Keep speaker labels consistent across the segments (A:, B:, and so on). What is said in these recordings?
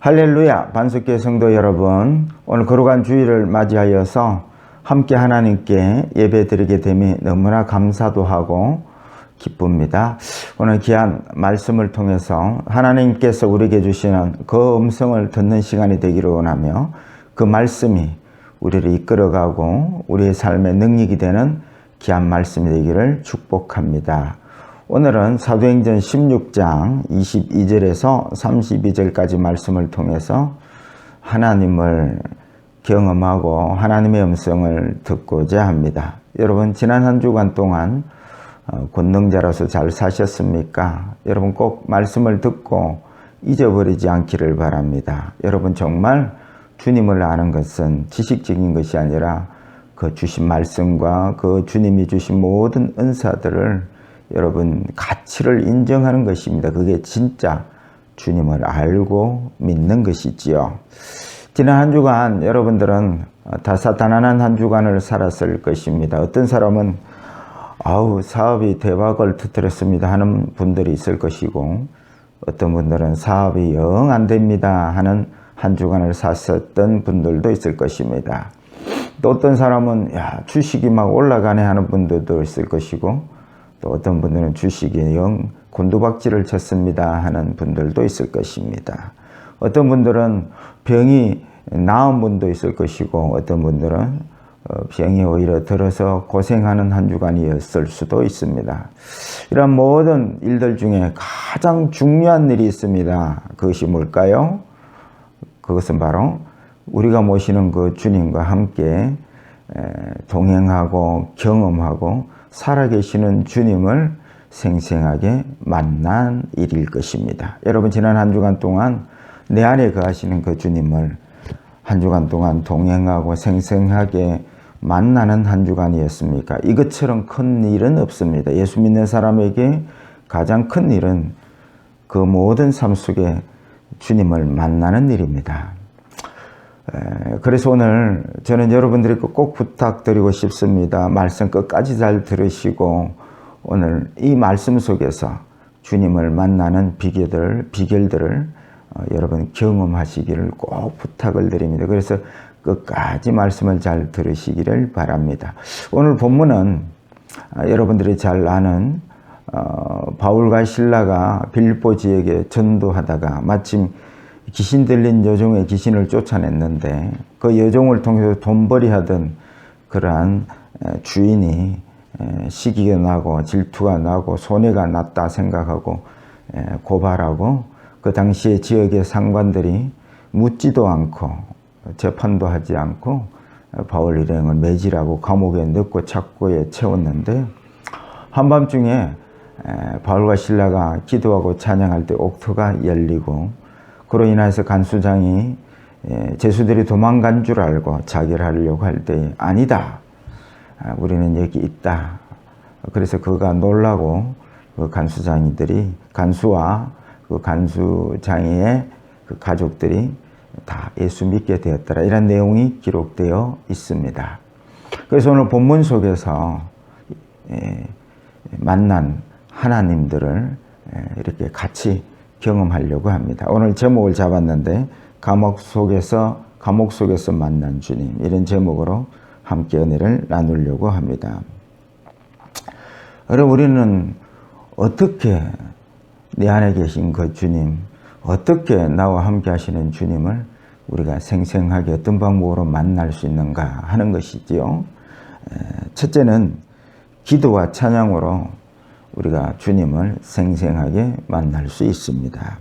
A: 할렐루야, 반석교회 성도 여러분, 오늘 거룩한 주일을 맞이하여서 함께 하나님께 예배 드리게 됨이 너무나 감사도 하고 기쁩니다. 오늘 귀한 말씀을 통해서 하나님께서 우리에게 주시는 그 음성을 듣는 시간이 되기를 원하며, 그 말씀이 우리를 이끌어가고 우리의 삶의 능력이 되는 귀한 말씀이 되기를 축복합니다. 오늘은 사도행전 16장 22절에서 32절까지 말씀을 통해서 하나님을 경험하고 하나님의 음성을 듣고자 합니다. 여러분, 지난 한 주간 동안 권능자로서 잘 사셨습니까? 여러분, 꼭 말씀을 듣고 잊어버리지 않기를 바랍니다. 여러분, 정말 주님을 아는 것은 지식적인 것이 아니라 그 주신 말씀과 그 주님이 주신 모든 은사들을 여러분 가치를 인정하는 것입니다. 그게 진짜 주님을 알고 믿는 것이지요. 지난 한 주간 여러분들은 다사다난한 한 주간을 살았을 것입니다. 어떤 사람은 사업이 대박을 터뜨렸습니다 하는 분들이 있을 것이고, 어떤 분들은 사업이 영 안 됩니다 하는 한 주간을 샀었던 분들도 있을 것입니다. 또 어떤 사람은 주식이 막 올라가네 하는 분들도 있을 것이고, 또 어떤 분들은 주식이 영 곤두박질을 쳤습니다 하는 분들도 있을 것입니다. 어떤 분들은 병이 나은 분도 있을 것이고, 어떤 분들은 병이 오히려 들어서 고생하는 한 주간이었을 수도 있습니다. 이런 모든 일들 중에 가장 중요한 일이 있습니다. 그것이 뭘까요? 그것은 바로 우리가 모시는 그 주님과 함께 동행하고 경험하고 살아계시는 주님을 생생하게 만난 일일 것입니다. 여러분, 지난 한 주간 동안 내 안에 거하시는 그 주님을 한 주간 동안 동행하고 생생하게 만나는 한 주간이었습니까? 이것처럼 큰 일은 없습니다. 예수 믿는 사람에게 가장 큰 일은 그 모든 삶 속에 주님을 만나는 일입니다. 그래서 오늘 저는 여러분들에게 꼭 부탁드리고 싶습니다. 말씀 끝까지 잘 들으시고 오늘 이 말씀 속에서 주님을 만나는 비결들을 여러분 경험하시기를 꼭 부탁을 드립니다. 그래서 끝까지 말씀을 잘 들으시기를 바랍니다. 오늘 본문은 여러분들이 잘 아는 바울과 실라가 빌립보 지역에 전도하다가 마침 귀신 들린 여종의 귀신을 쫓아냈는데, 그 여종을 통해서 돈벌이하던 그러한 주인이 시기가 나고 질투가 나고 손해가 났다 생각하고 고발하고, 그 당시에 지역의 상관들이 묻지도 않고 재판도 하지 않고 바울 일행을 매질하고 감옥에 넣고 착고에 채웠는데, 한밤중에 바울과 실라가 기도하고 찬양할 때 옥토가 열리고, 그로 인해서 간수장이 죄수들이 도망간 줄 알고 자결하려고 할 때 아니다, 우리는 여기 있다. 그래서 그가 놀라고 그 간수와 그 간수장의 그 가족들이 다 예수 믿게 되었더라, 이런 내용이 기록되어 있습니다. 그래서 오늘 본문 속에서 만난 하나님들을 이렇게 같이 경험하려고 합니다. 오늘 제목을 잡았는데 감옥 속에서 만난 주님, 이런 제목으로 함께 은혜를 나누려고 합니다. 여러분, 우리는 어떻게 내 안에 계신 그 주님, 어떻게 나와 함께 하시는 주님을 우리가 생생하게 어떤 방법으로 만날 수 있는가 하는 것이지요. 첫째는 기도와 찬양으로 우리가 주님을 생생하게 만날 수 있습니다.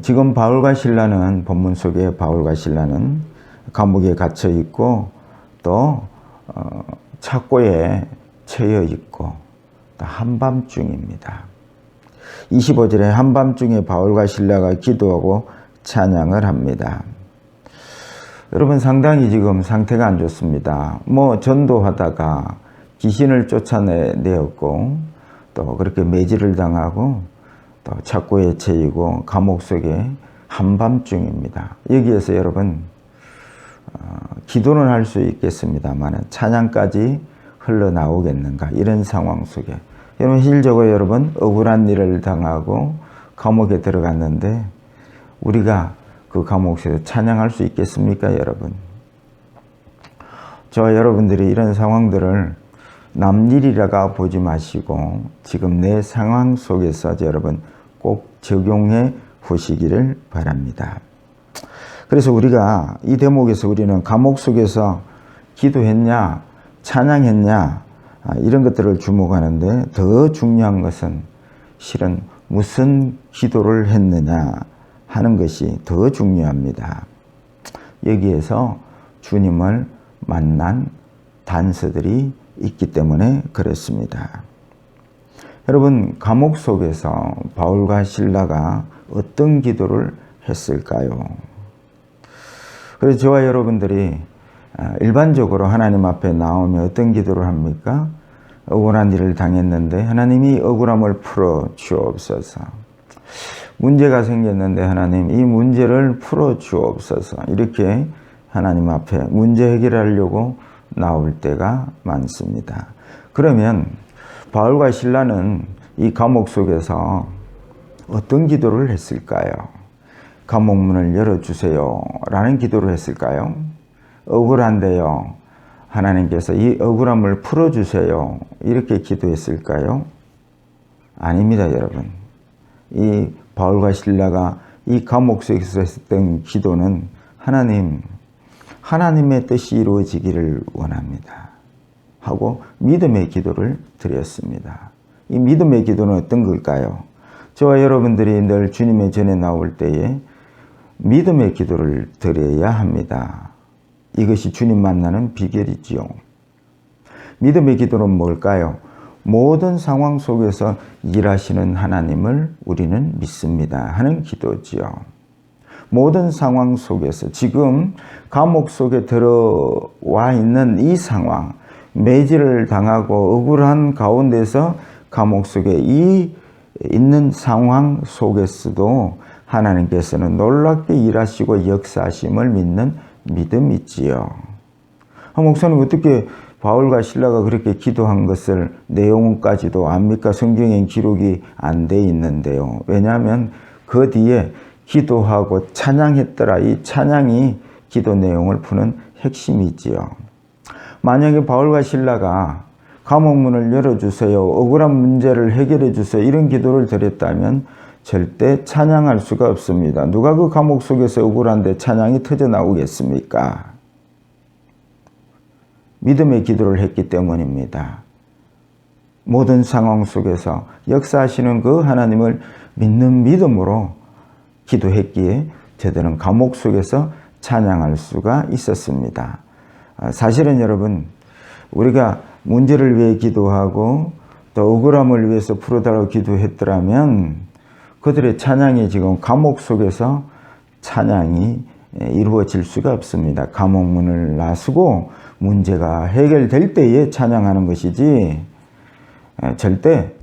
A: 지금 바울과 실라는, 본문 속에 바울과 실라는 감옥에 갇혀 있고 또 착고에 처해 있고 또 한밤중입니다. 25절에 한밤중에 바울과 실라가 기도하고 찬양을 합니다. 여러분, 상당히 지금 상태가 안 좋습니다. 전도하다가 귀신을 쫓아내었고, 또 그렇게 매질을 당하고, 또 착고에 처이고 감옥 속에 한밤중입니다. 여기에서 여러분 기도는 할 수 있겠습니다만 찬양까지 흘러나오겠는가, 이런 상황 속에 여러분, 실적으로 여러분 억울한 일을 당하고 감옥에 들어갔는데 우리가 그 감옥 속에서 찬양할 수 있겠습니까, 여러분? 저와 여러분들이 이런 상황들을 남일이라가 보지 마시고 지금 내 상황 속에서 여러분 꼭 적용해 보시기를 바랍니다. 그래서 우리가 이 대목에서 우리는 감옥 속에서 기도했냐, 찬양했냐, 이런 것들을 주목하는데 더 중요한 것은 실은 무슨 기도를 했느냐 하는 것이 더 중요합니다. 여기에서 주님을 만난 단서들이 있기 때문에 그렇습니다. 여러분, 감옥 속에서 바울과 실라가 어떤 기도를 했을까요? 그래서 저와 여러분들이 일반적으로 하나님 앞에 나오면 어떤 기도를 합니까? 억울한 일을 당했는데 하나님이 억울함을 풀어 주옵소서. 문제가 생겼는데 하나님 이 문제를 풀어 주옵소서. 이렇게 하나님 앞에 문제 해결하려고 나올 때가 많습니다. 그러면 바울과 실라는 이 감옥 속에서 어떤 기도를 했을까요? 감옥문을 열어주세요 라는 기도를 했을까요? 억울한데요, 하나님께서 이 억울함을 풀어주세요 이렇게 기도했을까요? 아닙니다, 여러분. 이 바울과 실라가 이 감옥 속에서 했던 기도는 하나님의 뜻이 이루어지기를 원합니다 하고 믿음의 기도를 드렸습니다. 이 믿음의 기도는 어떤 걸까요? 저와 여러분들이 늘 주님의 전에 나올 때에 믿음의 기도를 드려야 합니다. 이것이 주님 만나는 비결이지요. 믿음의 기도는 뭘까요? 모든 상황 속에서 일하시는 하나님을 우리는 믿습니다 하는 기도지요. 모든 상황 속에서 지금 감옥 속에 들어와 있는 이 상황, 매질을 당하고 억울한 가운데서 감옥 속에 이 있는 상황 속에서도 하나님께서는 놀랍게 일하시고 역사하심을 믿는 믿음이 있지요. 목사님, 어떻게 바울과 실라가 그렇게 기도한 것을 내용까지도 압니까? 성경엔 기록이 안 돼 있는데요. 왜냐하면 그 뒤에 기도하고 찬양했더라. 이 찬양이 기도 내용을 푸는 핵심이지요. 만약에 바울과 실라가 감옥문을 열어주세요, 억울한 문제를 해결해 주세요 이런 기도를 드렸다면 절대 찬양할 수가 없습니다. 누가 그 감옥 속에서 억울한데 찬양이 터져 나오겠습니까? 믿음의 기도를 했기 때문입니다. 모든 상황 속에서 역사하시는 그 하나님을 믿는 믿음으로 기도했기에 저들은 감옥 속에서 찬양할 수가 있었습니다. 사실은 여러분, 우리가 문제를 위해 기도하고 또 억울함을 위해서 풀어달라고 기도했더라면 그들의 찬양이 지금 감옥 속에서 찬양이 이루어질 수가 없습니다. 감옥문을 나서고 문제가 해결될 때에 찬양하는 것이지 절대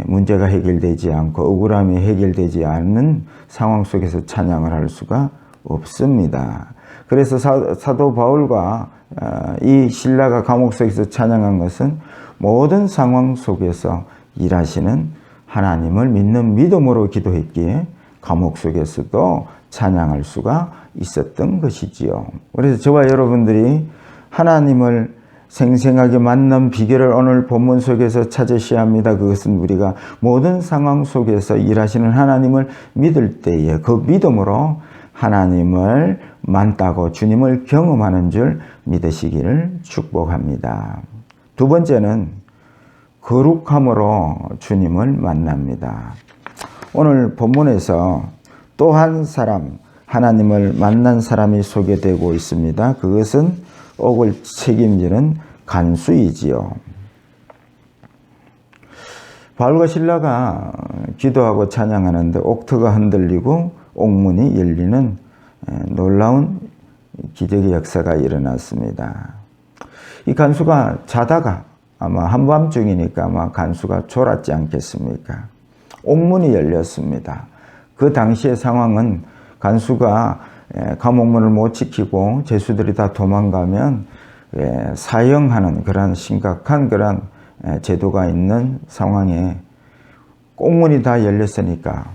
A: 문제가 해결되지 않고 억울함이 해결되지 않는 상황 속에서 찬양을 할 수가 없습니다. 그래서 사도 바울과 이 실라가 감옥 속에서 찬양한 것은 모든 상황 속에서 일하시는 하나님을 믿는 믿음으로 기도했기에 감옥 속에서도 찬양할 수가 있었던 것이지요. 그래서 저와 여러분들이 하나님을 생생하게 만난 비결을 오늘 본문 속에서 찾으셔야 합니다. 그것은 우리가 모든 상황 속에서 일하시는 하나님을 믿을 때에 그 믿음으로 하나님을 만나고 주님을 경험하는 줄 믿으시기를 축복합니다. 두 번째는 거룩함으로 주님을 만납니다. 오늘 본문에서 또 한 사람, 하나님을 만난 사람이 소개되고 있습니다. 그것은 옥을 책임지는 간수이지요. 바울과 실라가 기도하고 찬양하는데 옥터가 흔들리고 옥문이 열리는 놀라운 기적의 역사가 일어났습니다. 이 간수가 자다가 아마 한밤중이니까 아마 간수가 졸았지 않겠습니까? 옥문이 열렸습니다. 그 당시의 상황은 간수가 감옥문을 못 지키고 죄수들이 다 도망가면 사형하는 그런 심각한 그런 제도가 있는 상황에 옥문이 다 열렸으니까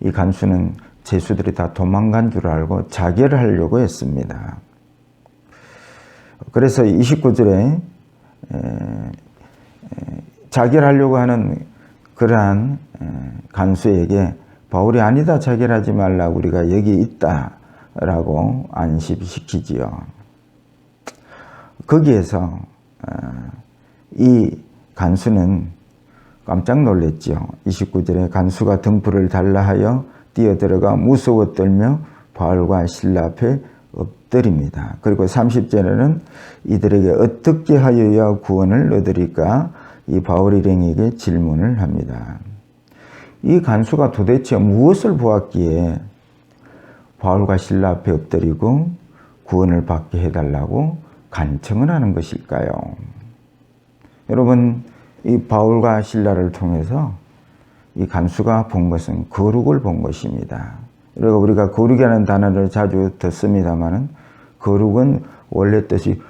A: 이 간수는 죄수들이 다 도망간 줄 알고 자결을 하려고 했습니다. 그래서 29절에 자결하려고 하는 그러한 간수에게 바울이 아니다, 자결하지 말라, 우리가 여기 있다 라고 안심시키지요. 거기에서 이 간수는 깜짝 놀랐죠. 29절에 간수가 등불을 달라 하여 뛰어들어가 무서워 떨며 바울과 실라 앞에 엎드립니다. 그리고 30절에는 이들에게 어떻게 하여야 구원을 얻으리까 이 바울 일행에게 질문을 합니다. 이 간수가 도대체 무엇을 보았기에 바울과 실라 앞에 엎드리고 구원을 받게 해달라고 간청을 하는 것일까요? 여러분, 이 바울과 실라를 통해서 이 간수가 본 것은 거룩을 본 것입니다. 그리고 우리가 거룩이라는 단어를 자주 듣습니다만 거룩은 원래 뜻이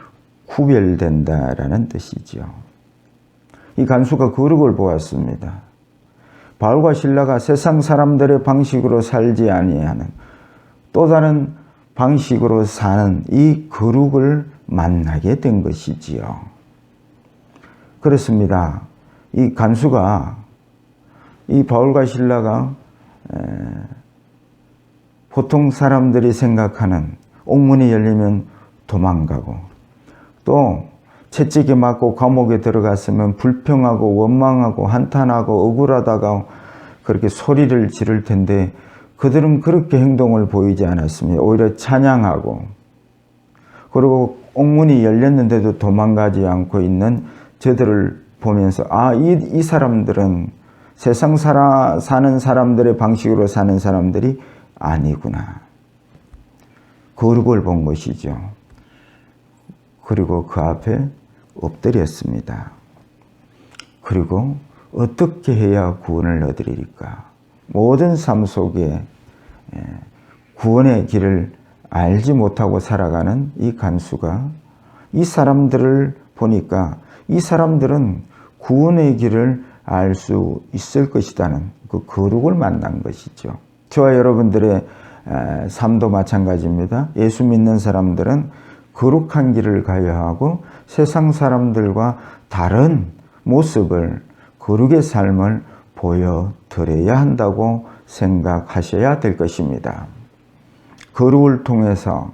A: 구별된다라는 뜻이죠. 이 간수가 거룩을 보았습니다. 바울과 실라가 세상 사람들의 방식으로 살지 아니하는 또 다른 방식으로 사는 이 거룩을 만나게 된 것이지요. 그렇습니다. 이 간수가 이 바울과 실라가 보통 사람들이 생각하는 옥문이 열리면 도망가고 또 채찍에 맞고 감옥에 들어갔으면 불평하고 원망하고 한탄하고 억울하다가 그렇게 소리를 지를 텐데 그들은 그렇게 행동을 보이지 않았습니다. 오히려 찬양하고 그리고 옥문이 열렸는데도 도망가지 않고 있는 저들을 보면서 이 사람들은 세상 사는 사람들의 방식으로 사는 사람들이 아니구나. 거룩을 본 것이죠. 그리고 그 앞에 엎드렸습니다. 그리고 어떻게 해야 구원을 얻으리까? 모든 삶 속에 구원의 길을 알지 못하고 살아가는 이 간수가 이 사람들을 보니까 이 사람들은 구원의 길을 알 수 있을 것이라는 그 거룩을 만난 것이죠. 저와 여러분들의 삶도 마찬가지입니다. 예수 믿는 사람들은 거룩한 길을 가야 하고 세상 사람들과 다른 모습을 거룩의 삶을 보여드려야 한다고 생각하셔야 될 것입니다. 거룩을 통해서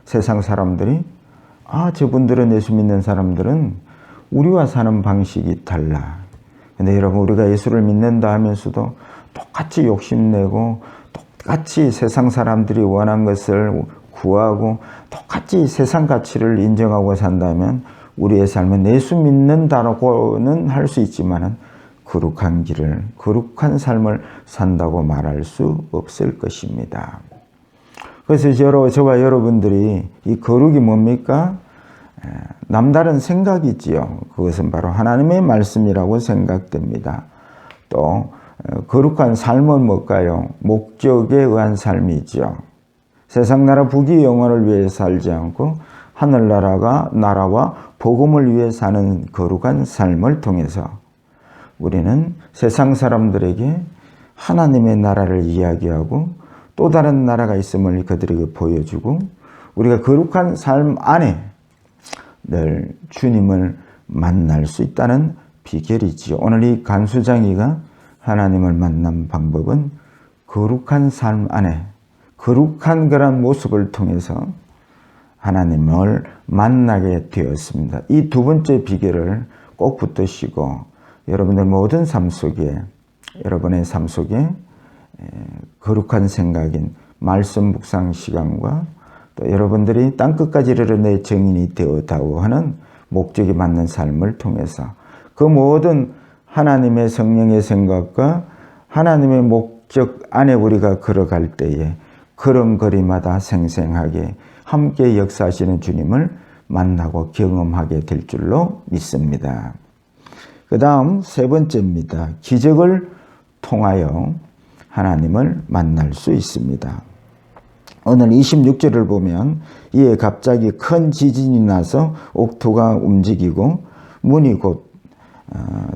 A: 세상 사람들이 저분들은 예수 믿는 사람들은 우리와 사는 방식이 달라. 근데 여러분 우리가 예수를 믿는다 하면서도 똑같이 욕심내고 똑같이 세상 사람들이 원한 것을 구하고 똑같이 세상 가치를 인정하고 산다면 우리의 삶은 예수 믿는다고는 할 수 있지만 거룩한 길을 거룩한 삶을 산다고 말할 수 없을 것입니다. 그래서 저와 여러분들이 이 거룩이 뭡니까? 남다른 생각이지요. 그것은 바로 하나님의 말씀이라고 생각됩니다. 또 거룩한 삶은 뭘까요? 목적에 의한 삶이지요. 세상 나라 부귀 영화를 위해 살지 않고 하늘나라와 복음을 위해 사는 거룩한 삶을 통해서 우리는 세상 사람들에게 하나님의 나라를 이야기하고 또 다른 나라가 있음을 그들에게 보여주고 우리가 거룩한 삶 안에 늘 주님을 만날 수 있다는 비결이지요. 오늘 이 간수장이가 하나님을 만난 방법은 거룩한 삶 안에 거룩한 그런 모습을 통해서 하나님을 만나게 되었습니다. 이 두 번째 비결을 꼭 붙드시고 여러분들 모든 삶 속에 여러분의 삶 속에 거룩한 생각인 말씀 묵상 시간과 또 여러분들이 땅끝까지 이르러 내 증인이 되었다고 하는 목적에 맞는 삶을 통해서 그 모든 하나님의 성령의 생각과 하나님의 목적 안에 우리가 걸어갈 때에 걸음걸이마다 생생하게 함께 역사하시는 주님을 만나고 경험하게 될 줄로 믿습니다. 그 다음 세 번째입니다. 기적을 통하여 하나님을 만날 수 있습니다. 오늘 26절을 보면 이에 갑자기 큰 지진이 나서 옥토가 움직이고 문이 곧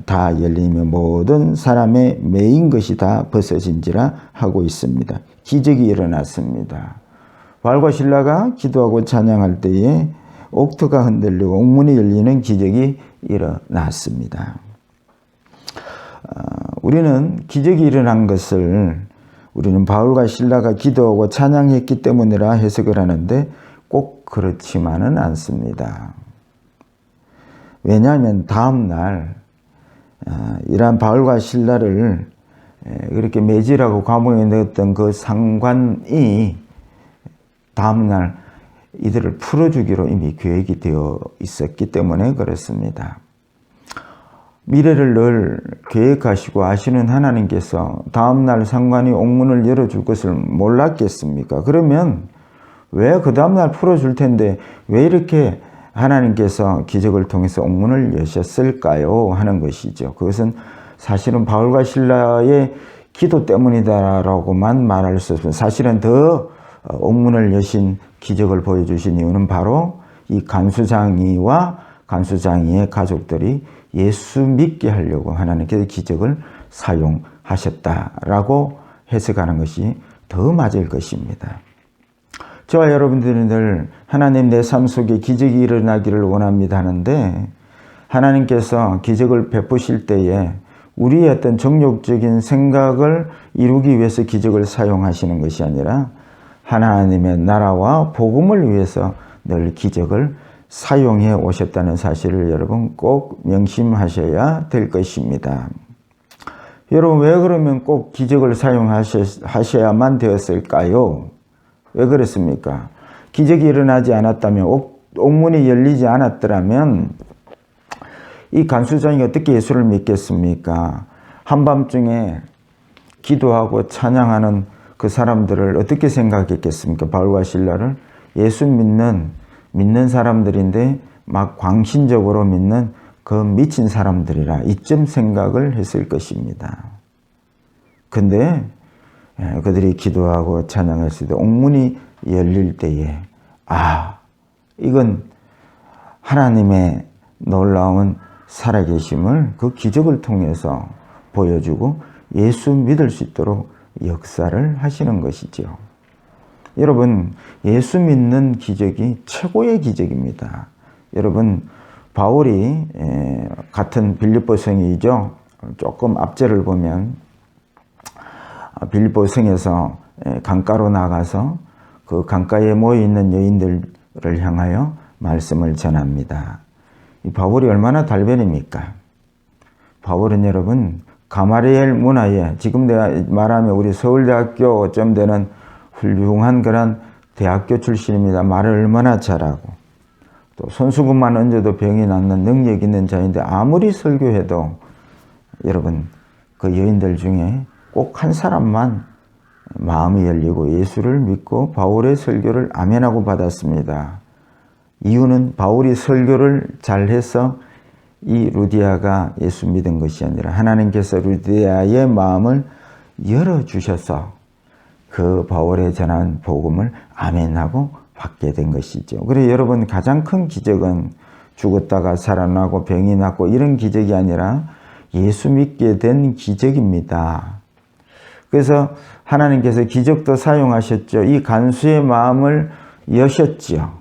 A: 다 열리며 모든 사람의 매인 것이 다 벗어진지라 하고 있습니다. 기적이 일어났습니다. 바울과 실라가 기도하고 찬양할 때에 옥토가 흔들리고 옥문이 열리는 기적이 일어났습니다. 우리는 기적이 일어난 것을 우리는 바울과 실라가 기도하고 찬양했기 때문이라 해석을 하는데 꼭 그렇지만은 않습니다. 왜냐하면 다음날 이러한 바울과 실라를 그렇게 매질하고 감옥에 넣었던 그 상관이 다음날 이들을 풀어주기로 이미 계획이 되어 있었기 때문에 그렇습니다. 미래를 늘 계획하시고 아시는 하나님께서 다음날 상관이 옥문을 열어줄 것을 몰랐겠습니까? 그러면 왜 그 다음날 풀어줄 텐데 왜 이렇게 하나님께서 기적을 통해서 옥문을 여셨을까요? 하는 것이죠. 그것은 사실은 바울과 실라의 기도 때문이다라고만 말할 수 없습니다. 사실은 더 옥문을 여신 기적을 보여주신 이유는 바로 이 간수장이와 간수장이의 가족들이 예수 믿게 하려고 하나님께서 기적을 사용하셨다라고 해석하는 것이 더 맞을 것입니다. 저와 여러분들은 늘 하나님 내 삶 속에 기적이 일어나기를 원합니다 하는데 하나님께서 기적을 베푸실 때에 우리의 어떤 정욕적인 생각을 이루기 위해서 기적을 사용하시는 것이 아니라 하나님의 나라와 복음을 위해서 늘 기적을 사용해 오셨다는 사실을 여러분 꼭 명심하셔야 될 것입니다. 여러분 왜 그러면 꼭 기적을 사용하셔야만 되었을까요? 왜 그렇습니까? 기적이 일어나지 않았다면 옥문이 열리지 않았더라면 이 간수장이 어떻게 예수를 믿겠습니까? 한밤중에 기도하고 찬양하는 그 사람들을 어떻게 생각했겠습니까? 바울과 실라를 예수 믿는 사람들인데 막 광신적으로 믿는 그 미친 사람들이라 이쯤 생각을 했을 것입니다. 근데 그들이 기도하고 찬양했을 때 옥문이 열릴 때에 이건 하나님의 놀라운 살아계심을 그 기적을 통해서 보여주고 예수 믿을 수 있도록 역사를 하시는 것이죠. 여러분 예수 믿는 기적이 최고의 기적입니다. 여러분 바울이 같은 빌립보 성이죠. 조금 앞절을 보면 빌립보 성에서 강가로 나가서 그 강가에 모여있는 여인들을 향하여 말씀을 전합니다. 이 바울이 얼마나 달변입니까? 바울은 여러분 가마리엘 문화에 지금 내가 말하면 우리 서울대학교 좀 되는 훌륭한 그런 대학교 출신입니다. 말을 얼마나 잘하고 또 손수건만 얹어도 병이 낫는 능력 있는 자인데 아무리 설교해도 여러분 그 여인들 중에 꼭 한 사람만 마음이 열리고 예수를 믿고 바울의 설교를 아멘하고 받았습니다. 이유는 바울이 설교를 잘해서 이 루디아가 예수 믿은 것이 아니라 하나님께서 루디아의 마음을 열어주셔서 그 바울의 전한 복음을 아멘하고 받게 된 것이죠. 그래서 여러분 가장 큰 기적은 죽었다가 살아나고 병이 낫고 이런 기적이 아니라 예수 믿게 된 기적입니다. 그래서 하나님께서 기적도 사용하셨죠. 이 간수의 마음을 여셨지요.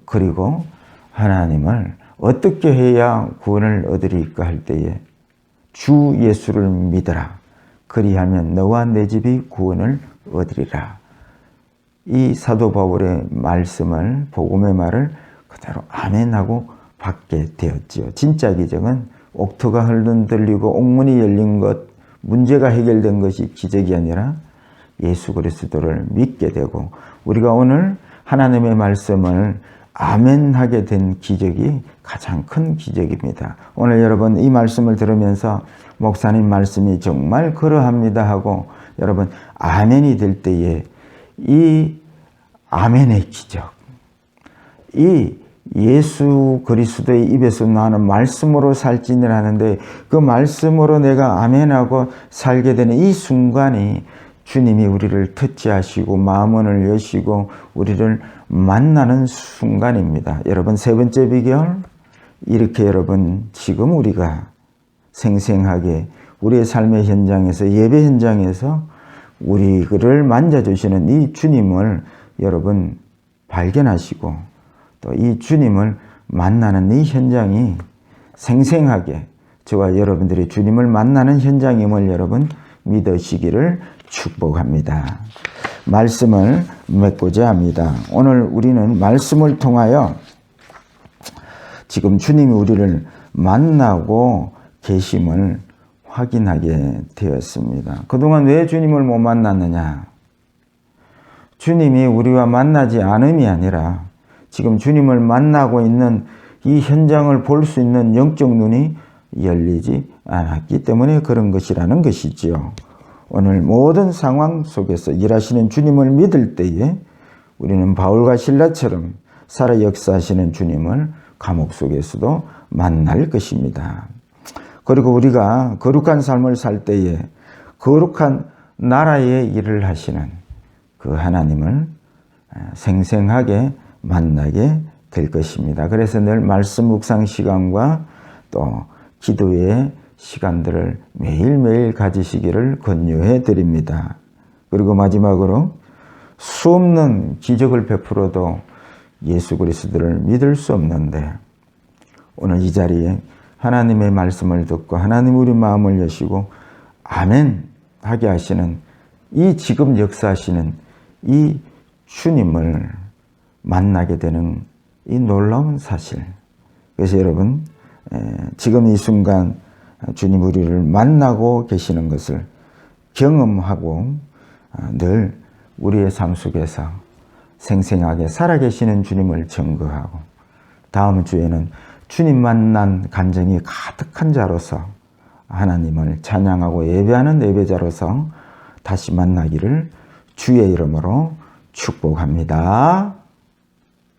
A: 그리고 하나님을 어떻게 해야 구원을 얻으리까 할 때에 주 예수를 믿어라. 그리하면 너와 내 집이 구원을 얻으리라. 이 사도 바울의 말씀을 복음의 말을 그대로 아멘하고 받게 되었지요. 진짜 기적은 옥토가 흔들리고 옥문이 열린 것, 문제가 해결된 것이 기적이 아니라 예수 그리스도를 믿게 되고 우리가 오늘 하나님의 말씀을 아멘하게 된 기적이 가장 큰 기적입니다. 오늘 여러분 이 말씀을 들으면서 목사님 말씀이 정말 그러합니다 하고 여러분 아멘이 될 때에 이 아멘의 기적, 이 예수 그리스도의 입에서 나는 말씀으로 살지니라 하는데 그 말씀으로 내가 아멘하고 살게 되는 이 순간이 주님이 우리를 터치하시고 마음문을 여시고 우리를 만나는 순간입니다. 여러분 세 번째 비결, 이렇게 여러분 지금 우리가 생생하게 우리의 삶의 현장에서 예배 현장에서 우리를 만져주시는 이 주님을 여러분 발견하시고 또 이 주님을 만나는 이 현장이 생생하게 저와 여러분들이 주님을 만나는 현장임을 여러분 믿으시기를 축복합니다. 말씀을 맺고자 합니다. 오늘 우리는 말씀을 통하여 지금 주님이 우리를 만나고 계심을 확인하게 되었습니다. 그동안 왜 주님을 못 만났느냐? 주님이 우리와 만나지 않음이 아니라 지금 주님을 만나고 있는 이 현장을 볼 수 있는 영적 눈이 열리지 않았기 때문에 그런 것이라는 것이지요. 오늘 모든 상황 속에서 일하시는 주님을 믿을 때에 우리는 바울과 실라처럼 살아 역사하시는 주님을 감옥 속에서도 만날 것입니다. 그리고 우리가 거룩한 삶을 살 때에 거룩한 나라의 일을 하시는 그 하나님을 생생하게 만나게 될 것입니다. 그래서 늘 말씀 묵상 시간과 또 기도의 시간들을 매일매일 가지시기를 권유해 드립니다. 그리고 마지막으로 수없는 기적을 베풀어도 예수 그리스도를 믿을 수 없는데 오늘 이 자리에 하나님의 말씀을 듣고 하나님 우리 마음을 여시고 아멘 하게 하시는 이 지금 역사하시는 이 주님을 만나게 되는 이 놀라운 사실. 그래서 여러분 지금 이 순간 주님 우리를 만나고 계시는 것을 경험하고 늘 우리의 삶 속에서 생생하게 살아계시는 주님을 증거하고 다음 주에는 주님 만난 감정이 가득한 자로서 하나님을 찬양하고 예배하는 예배자로서 다시 만나기를 주의 이름으로 축복합니다.